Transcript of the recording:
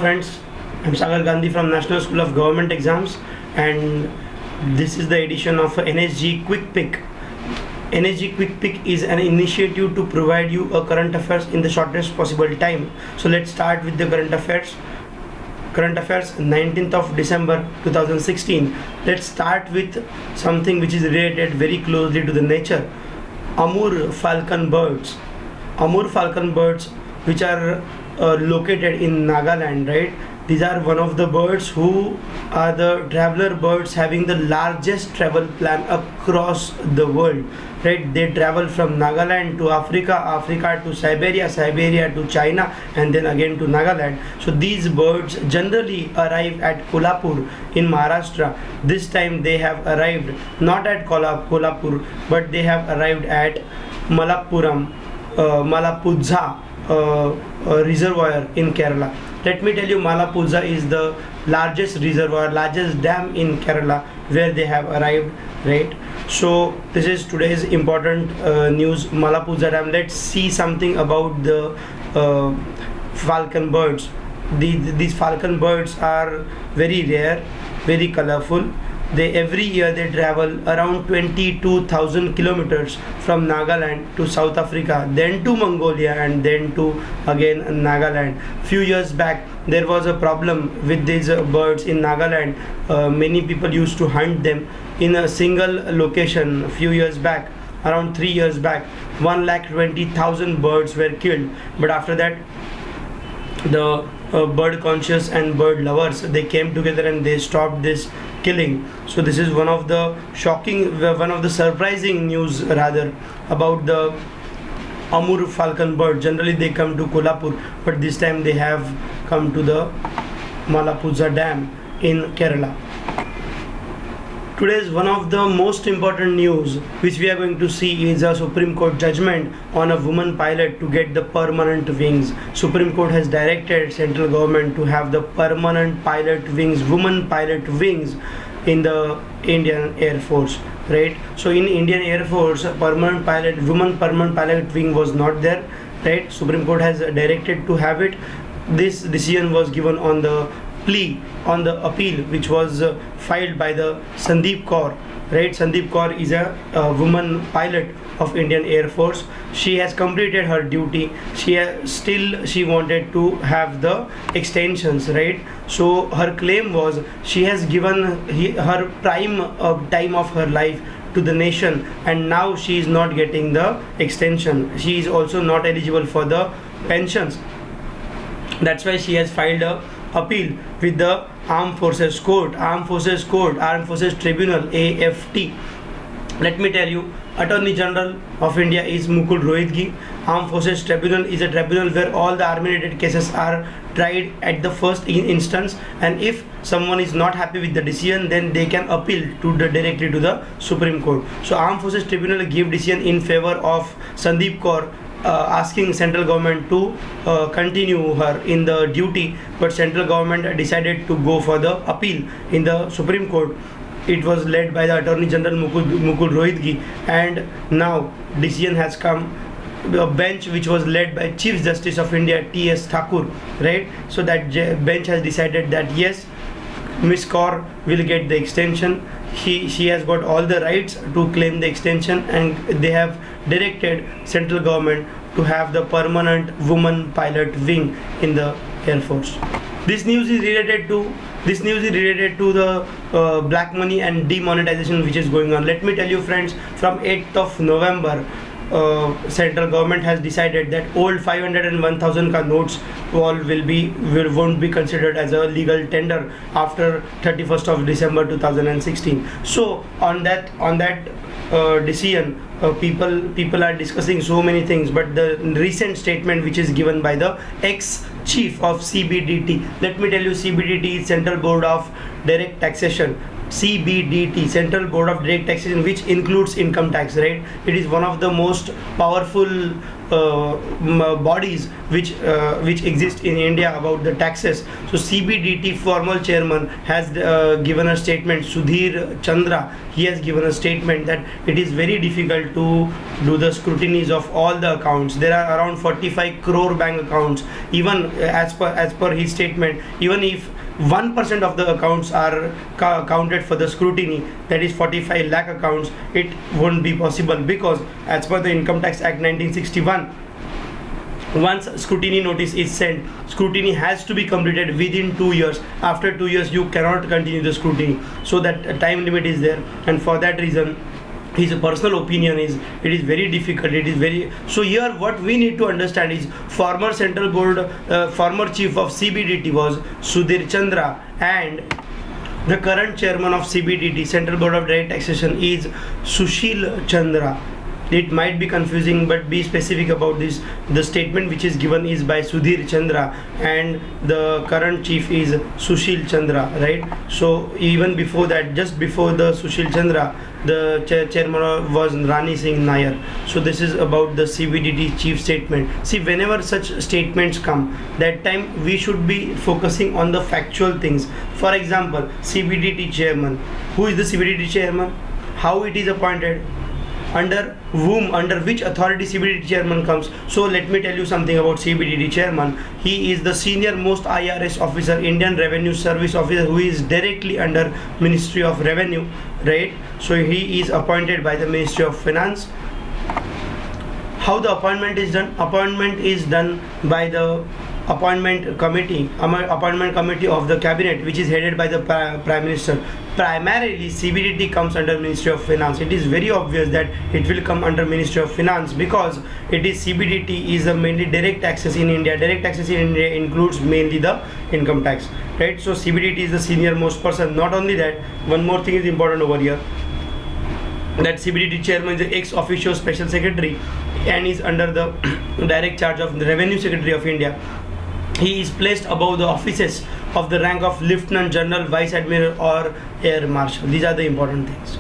friends, I'm Sagar Gandhi from National School of Government Exams, and this is the edition of NSG Quick Pick. NSG Quick Pick is an initiative to provide you a current affairs in the shortest possible time. So let's start with the current affairs. Current affairs 19th of December 2016. Let's start with something which is related very closely to the nature. Amur falcon birds. Amur falcon birds, which are located in Nagaland, right? These are one of the birds who are the traveler birds having the largest travel plan across the world, right? They travel from Nagaland to Africa, Africa to Siberia, Siberia to China, and then again to Nagaland. So these birds generally arrive at Kolhapur in Maharashtra. This time they have arrived not at Kolhapur, but they have arrived at Malappuram, Malapuzha reservoir in Kerala. Let me tell you, Malapuzha is the largest reservoir, largest dam in Kerala where they have arrived, right? So this is today's important news, Malapuzha dam. Let's see something about the falcon birds. These falcon birds are very rare, very colorful. Every year they travel around 22,000 kilometers from Nagaland to South Africa, then to Mongolia, and then to again Nagaland. Few years back there was a problem with these birds in Nagaland. Many people used to hunt them in a single location. A few years back, around 3 years back, 1,20,000 birds were killed. But after that, the bird conscious and bird lovers, they came together and they stopped this killing. So this is one of the shocking, one of the surprising news rather about the Amur falcon bird. Generally they come to Kolhapur, but this time they have come to the Malapuzha dam in Kerala. Today's one of the most important news which we are going to see is a Supreme Court judgment on a woman pilot to get the permanent wings. Supreme Court has directed central government to have the permanent pilot wings, woman pilot wings in the Indian Air Force, right? So in Indian Air Force, woman permanent pilot wing was not there, right? Supreme Court has directed to have it. This decision was given on the plea, on the appeal which was filed by the Sandeep Kaur, right? Sandeep Kaur is a woman pilot of Indian Air Force. She has completed her duty. She wanted to have the extensions, right? So her claim was she has given her prime time of her life to the nation, and now she is not getting the extension. She is also not eligible for the pensions. That's why she has filed a appeal with the Armed Forces Court, Armed Forces Tribunal, AFT. Let me tell you, Attorney General of India is Mukul Rohitgi. Armed Forces Tribunal is a tribunal where all the army-related cases are tried at the first instance, and if someone is not happy with the decision, then they can appeal directly to the Supreme Court. So Armed Forces Tribunal gave decision in favor of Sandeep Kaur, asking central government to continue her in the duty, but central government decided to go for the appeal in the Supreme Court. It was led by the Attorney General Mukul Rohitgi, and now decision has come. A bench which was led by Chief Justice of India T.S. Thakur, right? So that bench has decided that yes, Ms. Kaur will get the extension. She has got all the rights to claim the extension, and they have directed central government to have the permanent woman pilot wing in the Air Force. This news is related to the black money and demonetization which is going on. Let me tell you, friends, from 8th of November, central government has decided that old 500 and 1000 ka notes won't be considered as a legal tender after 31st of December 2016. So on that decision, people are discussing so many things, but the recent statement which is given by the ex-chief of CBDT, let me tell you, CBDT is Central Board of Direct Taxation. CBDT, Central Board of Direct Taxation, which includes income tax, right? It is one of the most powerful bodies which exist in India about the taxes. So CBDT former chairman has given a statement. Sudhir Chandra, he has given a statement that it is very difficult to do the scrutinies of all the accounts. There are around 45 crore bank accounts. Even as per his statement, even if 1% of the accounts are counted for the scrutiny, that is 45 lakh accounts, it won't be possible, because as per the Income Tax Act 1961, once scrutiny notice is sent, scrutiny has to be completed within 2 years. After 2 years you cannot continue the scrutiny, so that time limit is there. And for that reason, his personal opinion is it is very difficult. It is very, so here what we need to understand is former central board former chief of CBDT was Sudhir Chandra, and the current chairman of CBDT, Central Board of Direct Taxation, is Sushil Chandra. It might be confusing, but be specific about this. The statement which is given is by Sudhir Chandra, and the current chief is Sushil Chandra, right? So even before that, just before the Sushil Chandra, the chairman was Rani Singh Nair. So this is about the CBDT chief statement. See, whenever such statements come, that time we should be focusing on the factual things. For example, CBDT chairman. Who is the CBDT chairman? How it is appointed? Under whom, under which authority CBDT chairman comes? So let me tell you something about CBDT chairman. He is the senior most IRS officer, Indian Revenue Service officer, who is directly under Ministry of Revenue, right? So he is appointed by the Ministry of Finance. How the appointment is done? Appointment is done by the appointment committee of the cabinet, which is headed by the prime minister. Primarily CBDT comes under Ministry of Finance. It is very obvious that it will come under Ministry of Finance, because it is CBDT is the mainly direct taxes in India. Direct taxes in India includes mainly the income tax, right? So CBDT is the senior most person. Not only that, one more thing is important over here, that CBDT chairman is the ex officio special secretary and is under the direct charge of the Revenue Secretary of India. He is placed above the offices of the rank of Lieutenant General, Vice Admiral or Air Marshal. These are the important things.